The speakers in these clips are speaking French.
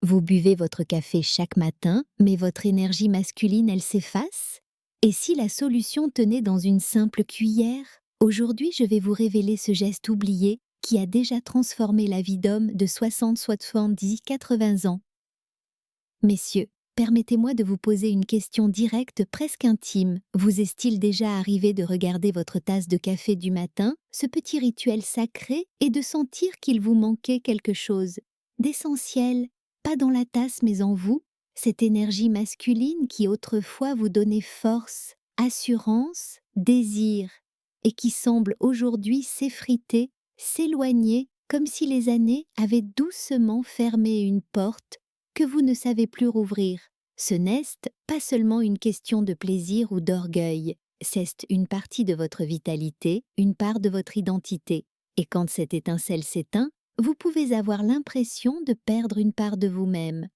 Vous buvez votre café chaque matin, mais votre énergie masculine, elle s'efface? Et si la solution tenait dans une simple cuillère? Aujourd'hui, je vais vous révéler ce geste oublié qui a déjà transformé la vie d'hommes de 60, 70, 80 ans. Messieurs, permettez-moi de vous poser une question directe, presque intime. Vous est-il déjà arrivé de regarder votre tasse de café du matin, ce petit rituel sacré, et de sentir qu'il vous manquait quelque chose d'essentiel, pas dans la tasse mais en vous, cette énergie masculine qui autrefois vous donnait force, assurance, désir, et qui semble aujourd'hui s'effriter, s'éloigner, comme si les années avaient doucement fermé une porte que vous ne savez plus rouvrir. Ce n'est pas seulement une question de plaisir ou d'orgueil, c'est une partie de votre vitalité, une part de votre identité. Et quand cette étincelle s'éteint, vous pouvez avoir l'impression de perdre une part de vous-même.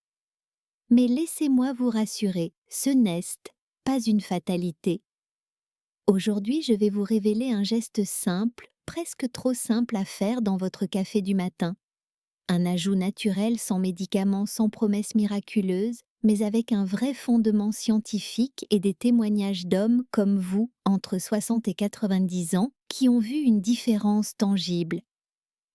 Mais laissez-moi vous rassurer, ce n'est pas une fatalité. Aujourd'hui, je vais vous révéler un geste simple, presque trop simple à faire dans votre café du matin. Un ajout naturel sans médicaments, sans promesses miraculeuses, mais avec un vrai fondement scientifique et des témoignages d'hommes comme vous, entre 60 et 90 ans, qui ont vu une différence tangible.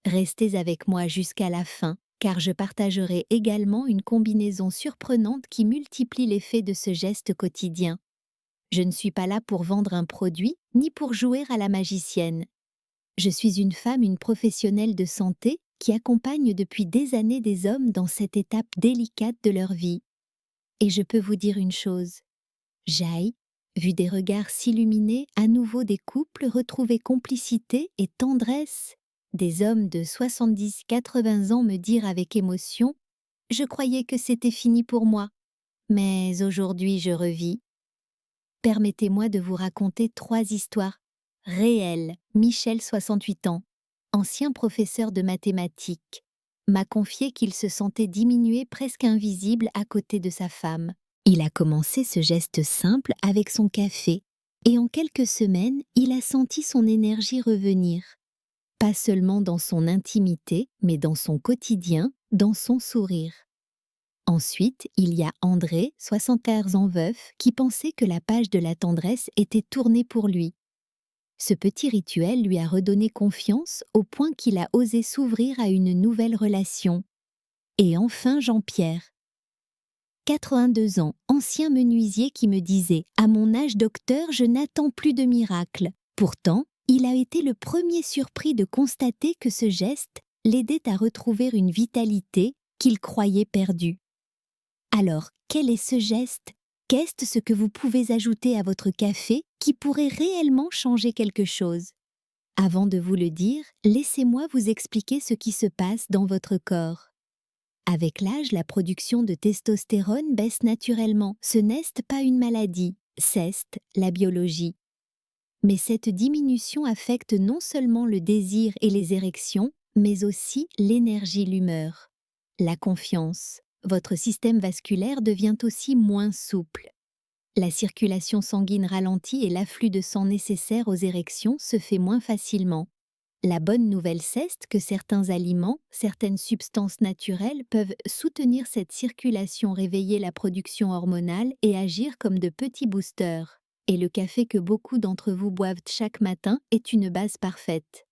Restez avec moi jusqu'à la fin, car je partagerai également une combinaison surprenante qui multiplie l'effet de ce geste quotidien. Je ne suis pas là pour vendre un produit, ni pour jouer à la magicienne. Je suis une femme, une professionnelle de santé qui accompagne depuis des années des hommes dans cette étape délicate de leur vie. Et je peux vous dire une chose, j'ai vu des regards s'illuminer, à nouveau des couples retrouver complicité et tendresse, des hommes de 70-80 ans me dire avec émotion « Je croyais que c'était fini pour moi, mais aujourd'hui je revis ». Permettez-moi de vous raconter 3 histoires réelles. Michel, 68 ans, ancien professeur de mathématiques, m'a confié qu'il se sentait diminué, presque invisible à côté de sa femme. Il a commencé ce geste simple avec son café, et en quelques semaines, il a senti son énergie revenir. Pas seulement dans son intimité, mais dans son quotidien, dans son sourire. Ensuite, il y a André, 64 ans veuf, qui pensait que la page de la tendresse était tournée pour lui. Ce petit rituel lui a redonné confiance au point qu'il a osé s'ouvrir à une nouvelle relation. Et enfin Jean-Pierre, 82 ans, ancien menuisier qui me disait « À mon âge docteur, je n'attends plus de miracles ». Pourtant, il a été le premier surpris de constater que ce geste l'aidait à retrouver une vitalité qu'il croyait perdue. Alors, quel est ce geste? Qu'est-ce ce que vous pouvez ajouter à votre café qui pourrait réellement changer quelque chose? Avant de vous le dire, laissez-moi vous expliquer ce qui se passe dans votre corps. Avec l'âge, la production de testostérone baisse naturellement. Ce n'est pas une maladie, c'est la biologie. Mais cette diminution affecte non seulement le désir et les érections, mais aussi l'énergie, l'humeur, la confiance. Votre système vasculaire devient aussi moins souple. La circulation sanguine ralentit et l'afflux de sang nécessaire aux érections se fait moins facilement. La bonne nouvelle c'est que certains aliments, certaines substances naturelles peuvent soutenir cette circulation, réveiller la production hormonale et agir comme de petits boosters. Et le café que beaucoup d'entre vous boivent chaque matin est une base parfaite.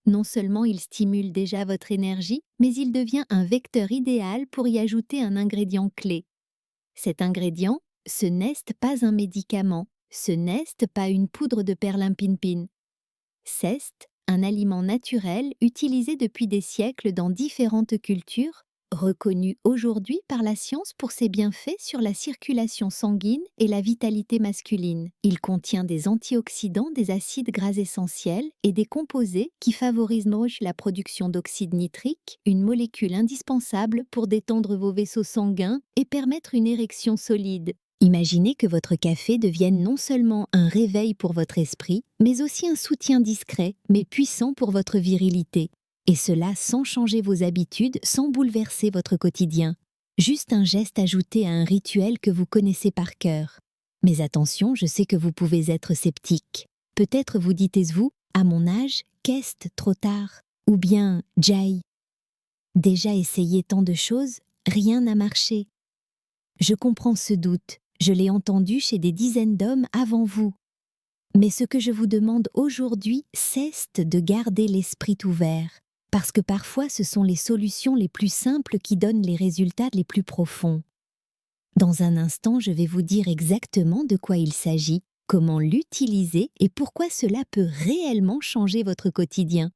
Non seulement il stimule déjà votre énergie, mais il devient un vecteur idéal pour y ajouter un ingrédient clé. Cet ingrédient, ce n'est pas un médicament, ce n'est pas une poudre de perlimpinpin. C'est un aliment naturel utilisé depuis des siècles dans différentes cultures, reconnu aujourd'hui par la science pour ses bienfaits sur la circulation sanguine et la vitalité masculine. Il contient des antioxydants, des acides gras essentiels et des composés qui favorisent la production d'oxyde nitrique, une molécule indispensable pour détendre vos vaisseaux sanguins et permettre une érection solide. Imaginez que votre café devienne non seulement un réveil pour votre esprit, mais aussi un soutien discret, mais puissant pour votre virilité. Et cela sans changer vos habitudes, sans bouleverser votre quotidien. Juste un geste ajouté à un rituel que vous connaissez par cœur. Mais attention, je sais que vous pouvez être sceptique. Peut-être vous dites-vous, à mon âge, qu'est-ce trop tard? Ou bien, Jai, déjà essayé tant de choses, Rien n'a marché. Je comprends ce doute, je l'ai entendu chez des dizaines d'hommes avant vous. Mais ce que je vous demande aujourd'hui, c'est de garder l'esprit ouvert, parce que parfois ce sont les solutions les plus simples qui donnent les résultats les plus profonds. Dans un instant, je vais vous dire exactement de quoi il s'agit, comment l'utiliser et pourquoi cela peut réellement changer votre quotidien.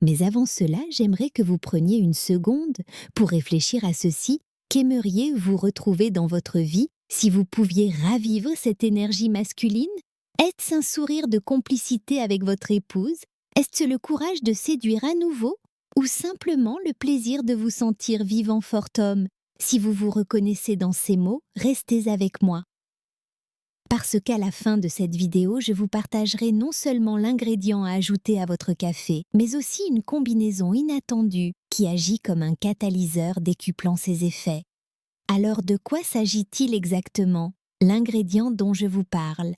Mais avant cela, j'aimerais que vous preniez une seconde pour réfléchir à ceci. Qu'aimeriez-vous retrouver dans votre vie si vous pouviez ravivre cette énergie masculine? Est-ce un sourire de complicité avec votre épouse? Est-ce le courage de séduire à nouveau? Ou simplement le plaisir de vous sentir vivant fort homme? Si vous vous reconnaissez dans ces mots, restez avec moi. Parce qu'à la fin de cette vidéo, je vous partagerai non seulement l'ingrédient à ajouter à votre café, mais aussi une combinaison inattendue qui agit comme un catalyseur décuplant ses effets. Alors de quoi s'agit-il exactement? L'ingrédient dont je vous parle.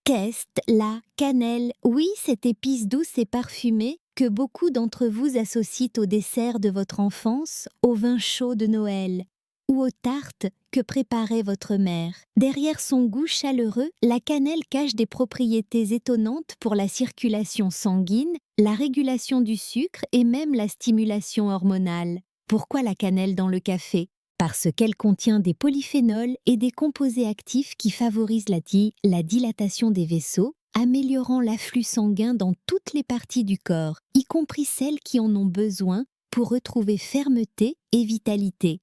Qu'est la cannelle? Oui, cette épice douce et parfumée que beaucoup d'entre vous associent au dessert de votre enfance, au vin chaud de Noël ou aux tartes que préparait votre mère. Derrière son goût chaleureux, la cannelle cache des propriétés étonnantes pour la circulation sanguine, la régulation du sucre et même la stimulation hormonale. Pourquoi la cannelle dans le café? Parce qu'elle contient des polyphénols et des composés actifs qui favorisent la dilatation des vaisseaux, améliorant l'afflux sanguin dans toutes les parties du corps, y compris celles qui en ont besoin pour retrouver fermeté et vitalité.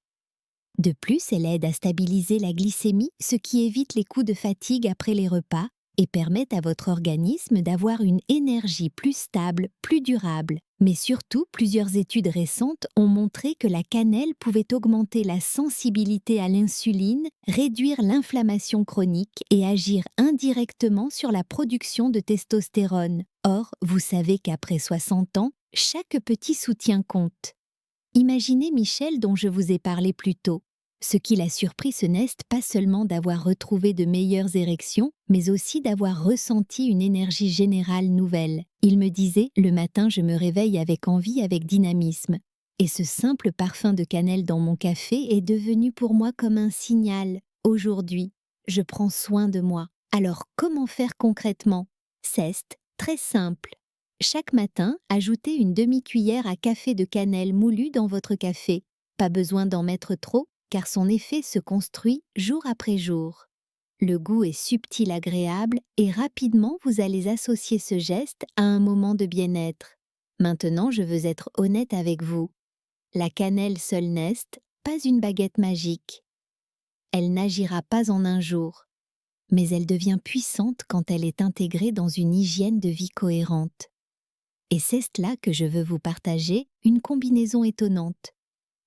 De plus, elle aide à stabiliser la glycémie, ce qui évite les coups de fatigue après les repas et permet à votre organisme d'avoir une énergie plus stable, plus durable. Mais surtout, plusieurs études récentes ont montré que la cannelle pouvait augmenter la sensibilité à l'insuline, réduire l'inflammation chronique et agir indirectement sur la production de testostérone. Or, vous savez qu'après 60 ans, chaque petit soutien compte. Imaginez Michel dont je vous ai parlé plus tôt. Ce qui l'a surpris ce n'est pas seulement d'avoir retrouvé de meilleures érections, mais aussi d'avoir ressenti une énergie générale nouvelle. Il me disait, le matin je me réveille avec envie, avec dynamisme. Et ce simple parfum de cannelle dans mon café est devenu pour moi comme un signal. Aujourd'hui, je prends soin de moi. Alors comment faire concrètement? C'est très simple. Chaque matin, ajoutez une demi-cuillère à café de cannelle moulue dans votre café. Pas besoin d'en mettre trop, car son effet se construit jour après jour. Le goût est subtil agréable et rapidement vous allez associer ce geste à un moment de bien-être. Maintenant, je veux être honnête avec vous. La cannelle seule n'est pas une baguette magique. Elle n'agira pas en un jour, mais elle devient puissante quand elle est intégrée dans une hygiène de vie cohérente. Et c'est là que je veux vous partager une combinaison étonnante.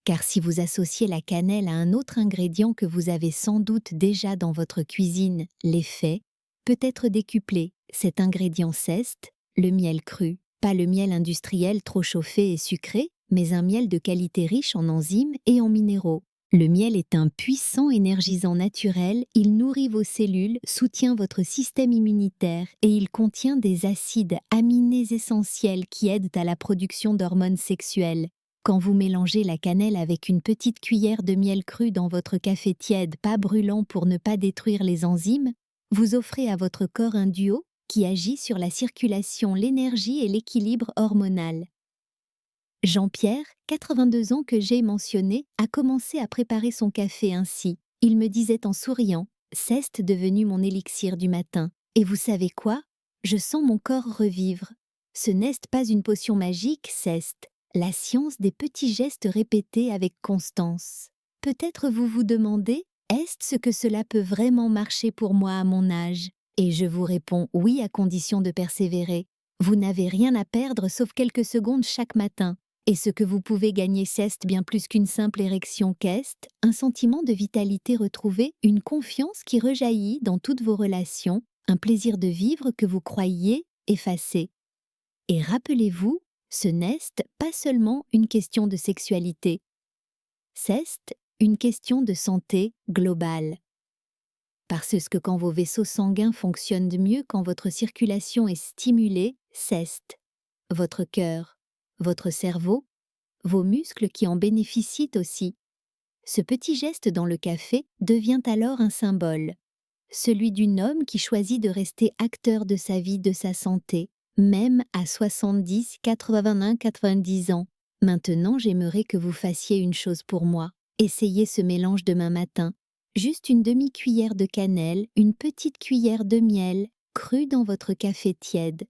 Car si vous associez la cannelle à un autre ingrédient que vous avez sans doute déjà dans votre cuisine, l'effet peut être décuplé. Cet ingrédient c'est le miel cru. Pas le miel industriel trop chauffé et sucré, mais un miel de qualité riche en enzymes et en minéraux. Le miel est un puissant énergisant naturel, il nourrit vos cellules, soutient votre système immunitaire et il contient des acides aminés essentiels qui aident à la production d'hormones sexuelles. Quand vous mélangez la cannelle avec une petite cuillère de miel cru dans votre café tiède, pas brûlant pour ne pas détruire les enzymes, vous offrez à votre corps un duo qui agit sur la circulation, l'énergie et l'équilibre hormonal. Jean-Pierre, 82 ans que j'ai mentionné, a commencé à préparer son café ainsi. Il me disait en souriant, « C'est devenu mon élixir du matin. Et vous savez quoi? Je sens mon corps revivre. Ce n'est pas une potion magique, c'est la science des petits gestes répétés avec constance. Peut-être vous vous demandez, est-ce que cela peut vraiment marcher pour moi à mon âge? Et je vous réponds oui à condition de persévérer. Vous n'avez rien à perdre sauf quelques secondes chaque matin. Et ce que vous pouvez gagner c'est bien plus qu'une simple érection qu'est un sentiment de vitalité retrouvé, une confiance qui rejaillit dans toutes vos relations, un plaisir de vivre que vous croyiez effacé. Et rappelez-vous, ce n'est pas seulement une question de sexualité, c'est une question de santé globale. Parce que quand vos vaisseaux sanguins fonctionnent mieux, quand votre circulation est stimulée, c'est votre cœur, votre cerveau, vos muscles qui en bénéficient aussi. Ce petit geste dans le café devient alors un symbole, celui d'un homme qui choisit de rester acteur de sa vie, de sa santé, même à 70, 81, 90 ans. Maintenant, j'aimerais que vous fassiez une chose pour moi. Essayez ce mélange demain matin. Juste une demi-cuillère de cannelle, une petite cuillère de miel, cru dans votre café tiède.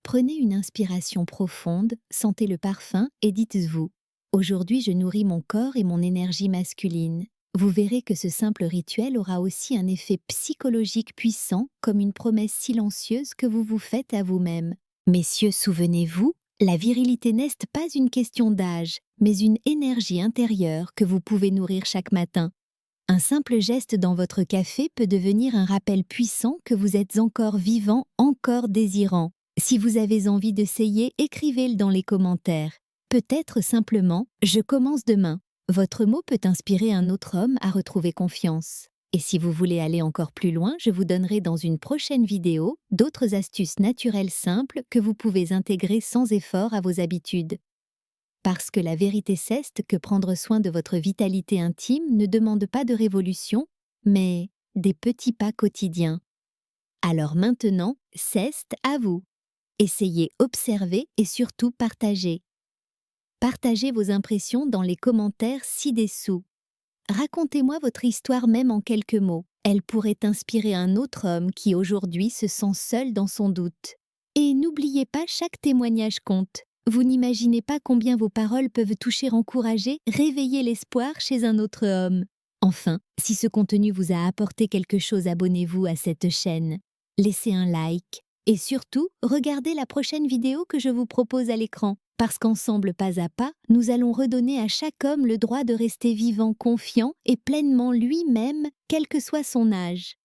Prenez une inspiration profonde, sentez le parfum et dites-vous: aujourd'hui, je nourris mon corps et mon énergie masculine. Vous verrez que ce simple rituel aura aussi un effet psychologique puissant, comme une promesse silencieuse que vous vous faites à vous-même. Messieurs, souvenez-vous, la virilité n'est pas une question d'âge, mais une énergie intérieure que vous pouvez nourrir chaque matin. Un simple geste dans votre café peut devenir un rappel puissant que vous êtes encore vivant, encore désirant. Si vous avez envie d'essayer, écrivez-le dans les commentaires. Peut-être simplement « Je commence demain ». Votre mot peut inspirer un autre homme à retrouver confiance. Et si vous voulez aller encore plus loin, je vous donnerai dans une prochaine vidéo d'autres astuces naturelles simples que vous pouvez intégrer sans effort à vos habitudes. Parce que la vérité c'est que prendre soin de votre vitalité intime ne demande pas de révolution, mais des petits pas quotidiens. Alors maintenant, c'est à vous. Essayez, observez et surtout partagez. Partagez vos impressions dans les commentaires ci-dessous. Racontez-moi votre histoire même en quelques mots. Elle pourrait inspirer un autre homme qui aujourd'hui se sent seul dans son doute. Et n'oubliez pas, chaque témoignage compte. Vous n'imaginez pas combien vos paroles peuvent toucher, encourager, réveiller l'espoir chez un autre homme. Enfin, si ce contenu vous a apporté quelque chose, abonnez-vous à cette chaîne. Laissez un like. Et surtout, regardez la prochaine vidéo que je vous propose à l'écran. Parce qu'ensemble, pas à pas, nous allons redonner à chaque homme le droit de rester vivant, confiant et pleinement lui-même, quel que soit son âge.